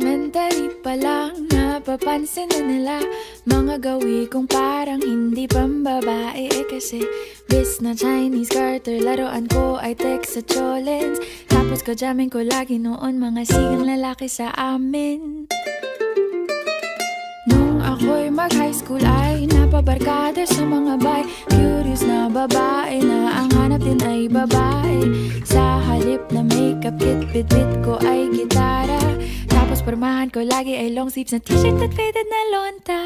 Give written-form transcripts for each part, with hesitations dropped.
Elementary pa lang, napapansin na nila mga gawi kong parang hindi pambabae. Kasi bis na Chinese Carter, laruan ko ay text sa cholens. Tapos kajamin ko lagi noon mga sigang lalaki sa amin. Nung ako'y mag-high school ay napabarkada sa mga bay. Curious na babae na ang hanap din ay babae. Sa halip na makeup kit, bit-bit ko ay gitara. Tapos pormahan ko lagi ay long sleeves na t-shirt at faded na lonta.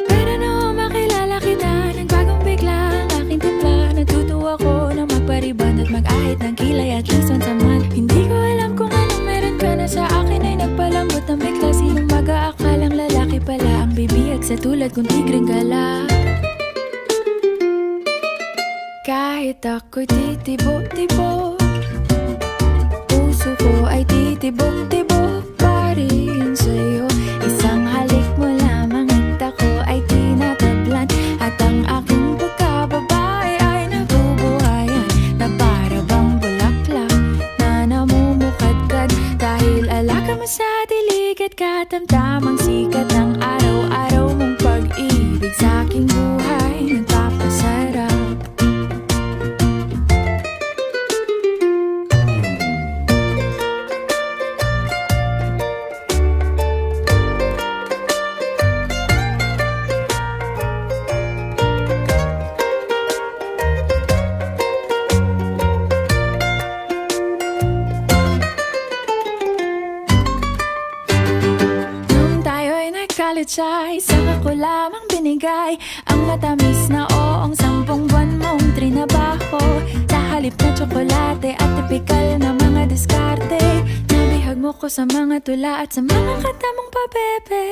Pero noong makilala kita, nagbagong bigla ang aking timpla. Natutuwa ko na magpariban at mag-ahit ng kilay at least once a month. Hindi ko alam kung anong meron ka na sa akin ay nagpalambot ng bigla. Sinong mag-aakalang lalaki pala ang bibiyag sa tulad kong tigreng gala. Kahit ako'y titibok-tibok, puso ko ay titibok-tibok pa rin sa'yo. Isang halik mo lamang at ako ay tinatablan. At ang aking pagkababae ay nabubuhayan na para bang bulaklak na namumukadkad. Dahil alaka mo sa dilig at katamtamang sikat ng araw-araw mong pag-ibig sa aking buhay nagpapasarap. College ay saka ko lamang binigay ang matamis na oong 10 buwan mong trinabaho. Sa halip na tsokolate at tipikal na mga diskarte, nabihag mo ko sa mga tula at sa mga katamong pabebe.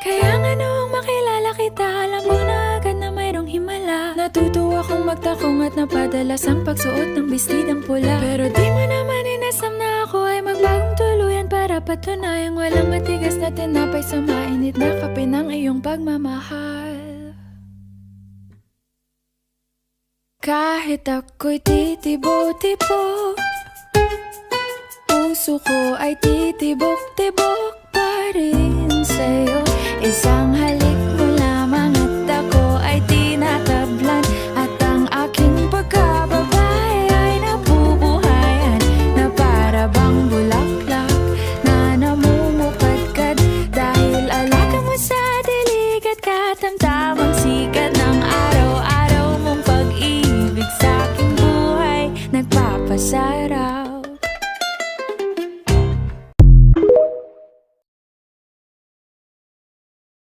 Kaya nga noong makilala kita, alam ko na agad na mayroong himala. Natutuwa kong magtakong at napadalas ang pagsuot ng bestidang pula. Pero di mo naman inasam na ako ay magbagong tuluyan para patunayang walang matigas na tinapay sa mainit na kape ng iyong pagmamahal. Kahit ako'y titibo-tibo, puso ko ay titibok-tibok pa rin sa'yo. Isang halik